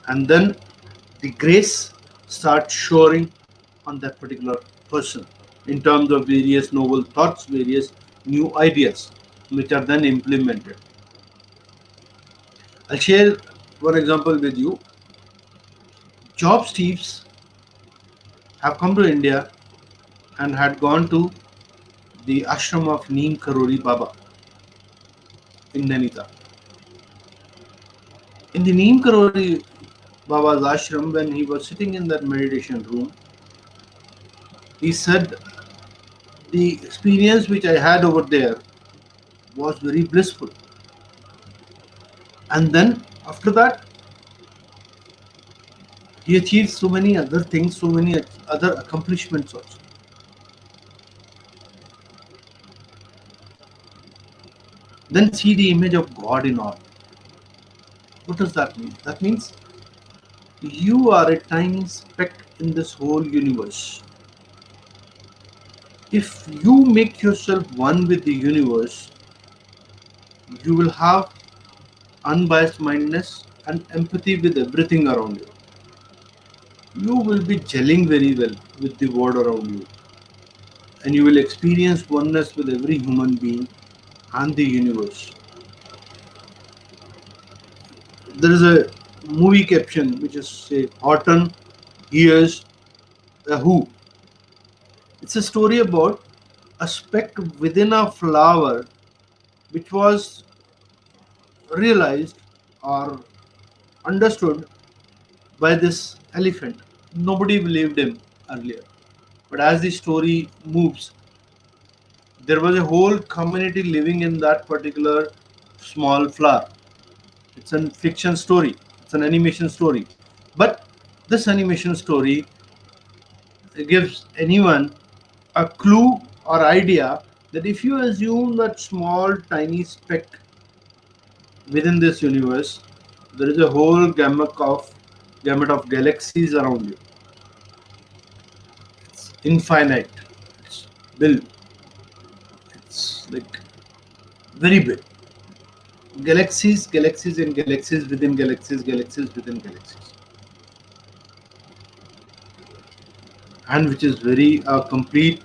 And then the grace starts showering on that particular person in terms of various novel thoughts, various new ideas, which are then implemented. I'll share one example with you. Job Steves have come to India and had gone to the ashram of Neem Karori Baba in Nainital. In the Neem Karori Baba's ashram, when he was sitting in that meditation room, he said, the experience which I had over there was very blissful. And then after that, he achieved so many other things, so many other accomplishments also. Then see the image of God in all. What does that mean? That means you are a tiny speck in this whole universe. If you make yourself one with the universe, you will have unbiased mindedness and empathy with everything around you. You will be gelling very well with the world around you, and you will experience oneness with every human being and the universe. There is a movie caption which is say Horton hears a who. It's a story about a speck within a flower which was realized or understood by this elephant. Nobody believed him earlier. But as the story moves, there was a whole community living in that particular small flower. It's a fiction story, it's an animation story. But this animation story gives anyone a clue or idea that if you assume that small tiny speck within this universe, there is a whole gamut of galaxies around you. infinite. It's bill. It's like very big. Galaxies, galaxies and galaxies within galaxies, galaxies within galaxies, and which is very complete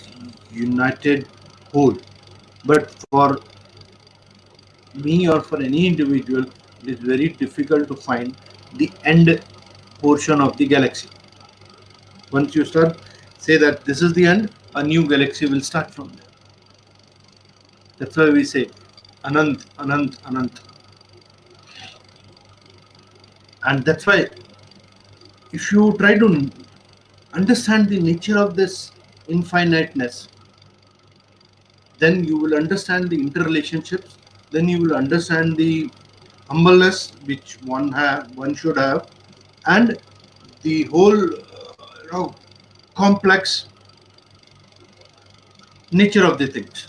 united whole. But for me or for any individual, it is very difficult to find the end portion of the galaxy. Once you start say that this is the end, a new galaxy will start from there. That's why we say Anant, Anant, Anant. And that's why if you try to understand the nature of this infiniteness, then you will understand the interrelationships, then you will understand the humbleness which one should have, and the whole complex nature of the things.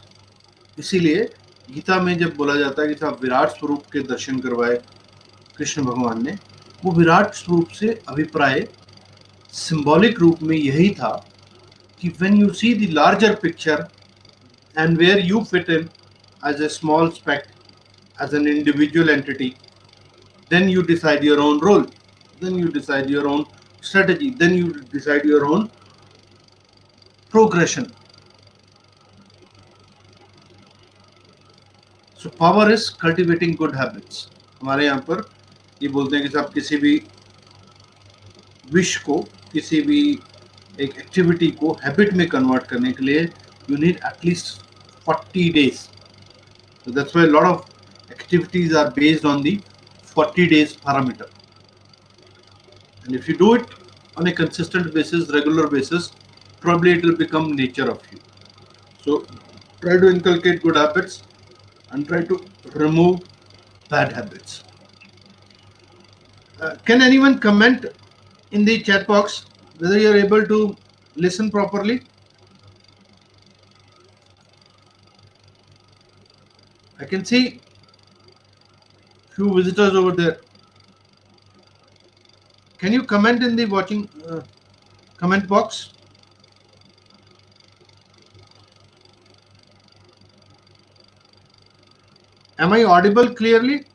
इसीलिए गीता में जब बोला जाता है कि साहब विराट स्वरूप के दर्शन करवाए कृष्ण भगवान ने, वो विराट स्वरूप से अभिप्राय सिंबॉलिक रूप में यही था कि when you see the larger picture and where you fit in as a small speck, as an individual entity, then you decide your own role, then you decide your own strategy, then you decide your own progression. So power is cultivating good habits. हमारे यहाँ पर ये बोलते हैं कि साहब किसी भी विश को, किसी भी एक एक्टिविटी को हैबिट में कन्वर्ट करने के लिए you need at least 40 days. So that's why a lot of activities are based on the 40 days parameter. And if you do it on a consistent basis, regular basis, probably it will become nature of you. So try to inculcate good habits and try to remove bad habits. Can anyone comment in the chat box whether you are able to listen properly? I can see few visitors over there. Can you comment in the watching comment box? Am I audible clearly?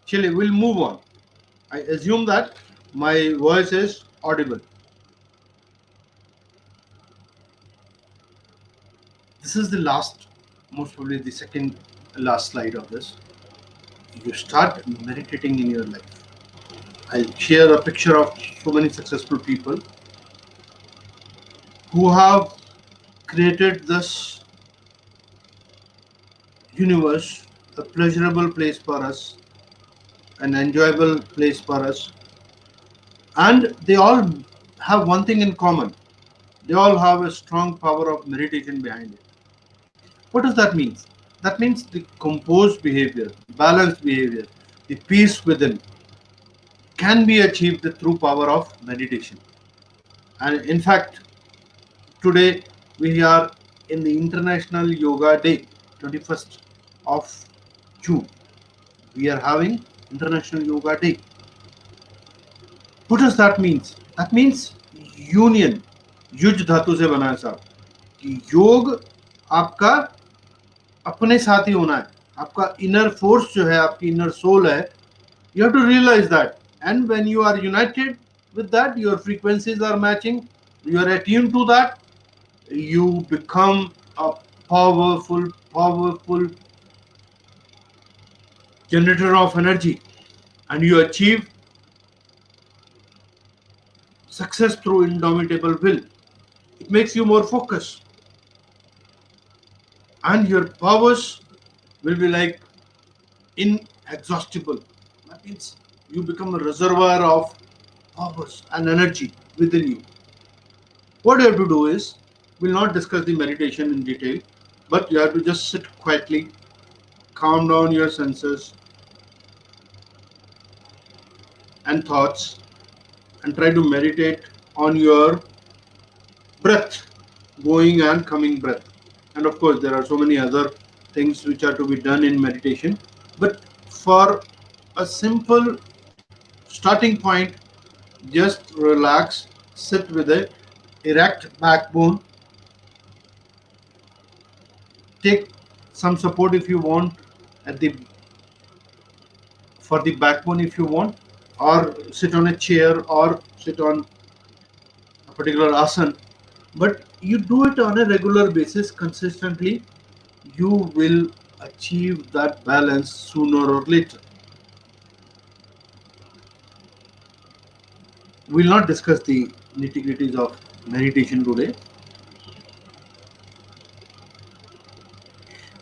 Chile, we'll move on. I assume that my voice is audible. This is the last, most probably the second last slide of this. You start meditating in your life. I'll share a picture of so many successful people who have created this universe a pleasurable place for us, an enjoyable place for us, and they all have one thing in common. They all have a strong power of meditation behind it. What does that mean? That means the composed behavior, balanced behavior, the peace within can be achieved through power of meditation. And in fact, today we are in the International Yoga Day, 21st of June. We are having International Yoga Day. What does that mean? That means union. Use धातु से बना है साहब कि योग आपका अपने साथ ही होना है. आपका इनर फोर्स जो है, आपकी इनर सोल है, you have to realize that, and when you are united with that, your frequencies are matching, you are attuned to that, you become a powerful generator of energy, and you achieve success through indomitable will. It makes you more focused, and your powers will be like inexhaustible. That means you become a reservoir of powers and energy within you. What you have to do is, we'll not discuss the meditation in detail, but you have to just sit quietly, calm down your senses, and thoughts, and try to meditate on your breath, going and coming breath. And of course, there are so many other things which are to be done in meditation. But for a simple starting point, just relax, sit with a erect backbone, take some support if you want at the for the backbone if you want, or sit on a chair or sit on a particular asana. But you do it on a regular basis consistently, you will achieve that balance sooner or later. We will not discuss the nitty gritties of meditation today.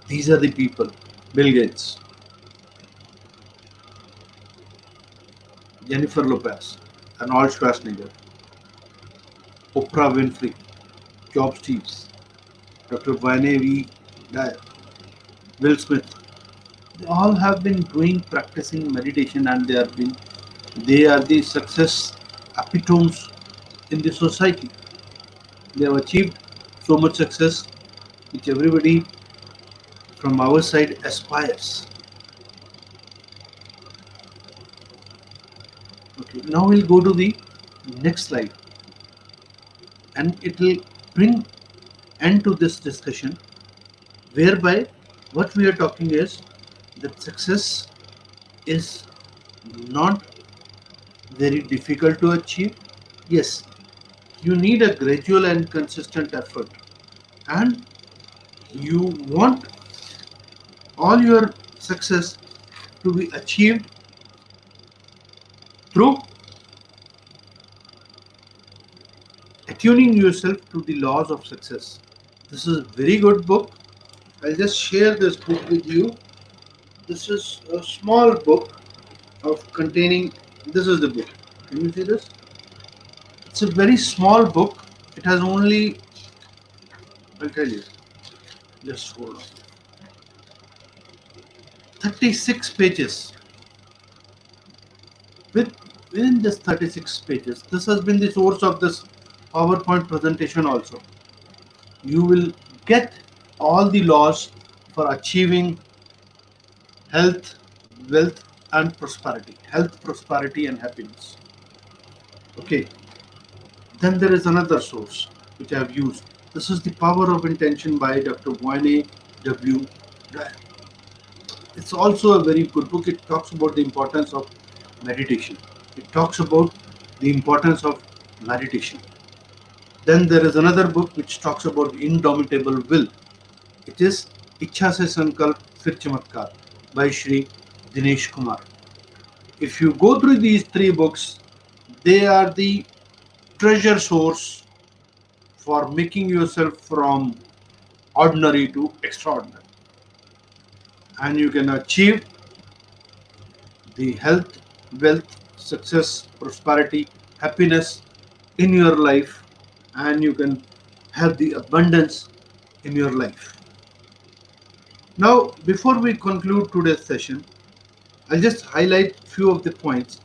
These are the people: Bill Gates, Jennifer Lopez, Arnold Schwarzenegger, Oprah Winfrey, Job Steves, Dr. Wayne V. Dyer, Will Smith. They all have been doing practicing meditation, and they are the success epitomes in the society. They have achieved so much success which everybody from our side aspires. Okay, now we'll go to the next slide, and it will bring end to this discussion, whereby what we are talking is that success is not very difficult to achieve. Yes, you need a gradual and consistent effort, and you want all your success to be achieved through attuning yourself to the laws of success. This is a very good book. I'll just share this book with you. This is a small book of containing. This is the book. Can you see this? It's a very small book. It has only, I'll tell you, just hold on, 36 pages. Within this 36 pages, this has been the source of this PowerPoint presentation also. You will get all the laws for achieving health, wealth, and prosperity. Health, prosperity, and happiness. Okay. Then there is another source which I have used. This is The Power of Intention by Dr. Wayne W. Dyer. It's also a very good book. It talks about the importance of meditation. It talks about the importance of meditation. Then there is another book which talks about the indomitable will. It is Ichha Se Sankalp Fir Chamatkar by Shri Dinesh Kumar. If you go through these three books, they are the treasure source for making yourself from ordinary to extraordinary. And you can achieve the health, wealth, success, prosperity, happiness in your life, and you can have the abundance in your life. Now, before we conclude today's session, I'll just highlight few of the points.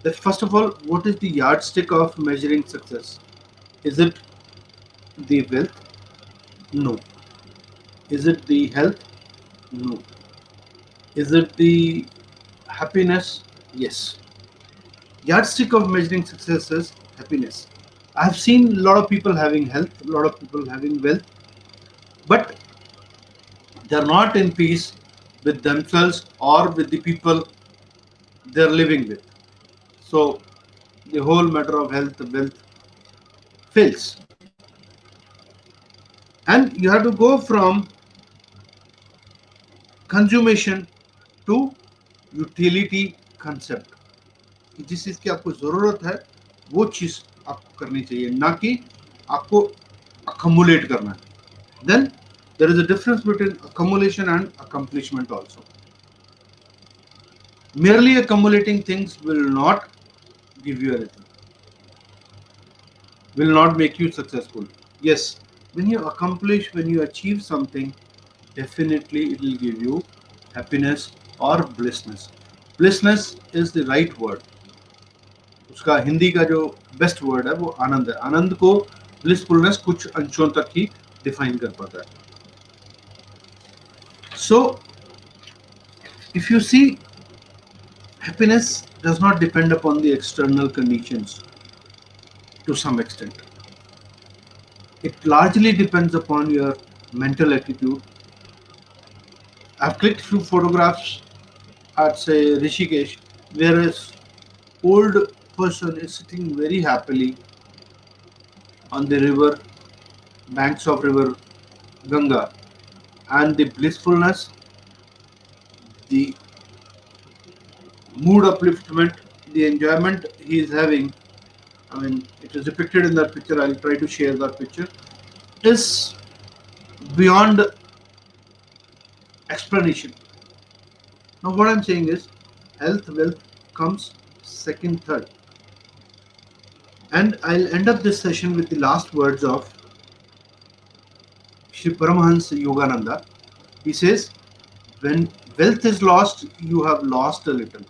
That first of all, what is the yardstick of measuring success? Is it the wealth? No. Is it the health? No. Is it the happiness? Yes. Yardstick of measuring success is happiness. I've seen a lot of people having health, a lot of people having wealth, but they're not in peace with themselves or with the people they're living with. So the whole matter of health, wealth fails. And you have to go from consummation to utility concept. जिस चीज की आपको जरूरत है वो चीज आपको करनी चाहिए, ना कि आपको accumulate करना है. Then there is a difference between accumulation and accomplishment also. Merely accumulating things will not give you anything, will not make you successful. Yes, when you accomplish, when you achieve something, definitely it will give you happiness or blissness. Blissness is the right word. उसका हिंदी का जो best word है वो आनंद है. आनंद को blissfulness कुछ अंशों तक ही डिफाइन कर पाता है. So if you see, happiness does not depend upon the external conditions to some extent. It largely depends upon your mental attitude. I've clicked through photographs at say Rishikesh, where a old person is sitting very happily on the river banks of river Ganga, and the blissfulness, the mood upliftment, the enjoyment he is having. I mean, it is depicted in that picture. I'll try to share that picture. Is beyond explanation. Now, what I'm saying is, health, wealth comes second, third. And I'll end up this session with the last words of Sri Paramahansa Yogananda. He says, when wealth is lost, you have lost a little.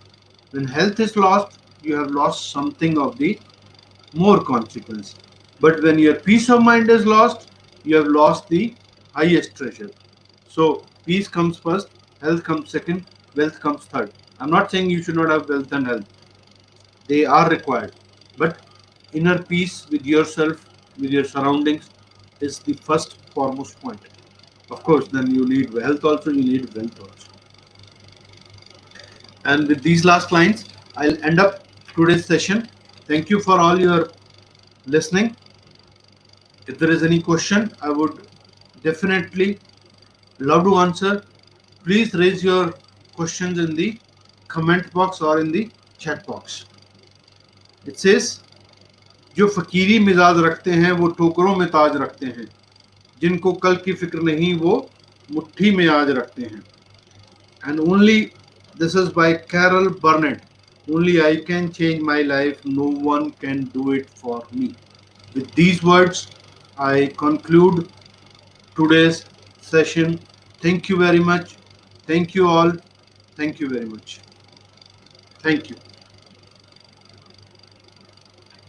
When health is lost, you have lost something of the more consequence. But when your peace of mind is lost, you have lost the highest treasure. So peace comes first, health comes second, wealth comes third. I'm not saying you should not have wealth and health. They are required. But inner peace with yourself, with your surroundings, is the first foremost point. Of course, then you need health also, you need wealth also. And with these last lines, I'll end up today's session. Thank you for all your listening. If there is any question, I would definitely love to answer. Please raise your questions in the comment box or in the chat box. It says, जो फकीरी मिजाज रखते हैं वो टोकरों में ताज रखते हैं, जिनको कल की फिक्र नहीं वो मुट्ठी में आज रखते हैं. And only this is by Carol Burnett. Only I can change my life. No one can do it for me. With these words, I conclude today's session. Thank you very much. Thank you all. Thank you very much. Thank you.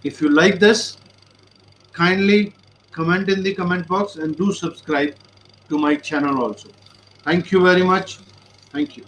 If you like this, kindly comment in the comment box and do subscribe to my channel also. Thank you very much. Thank you.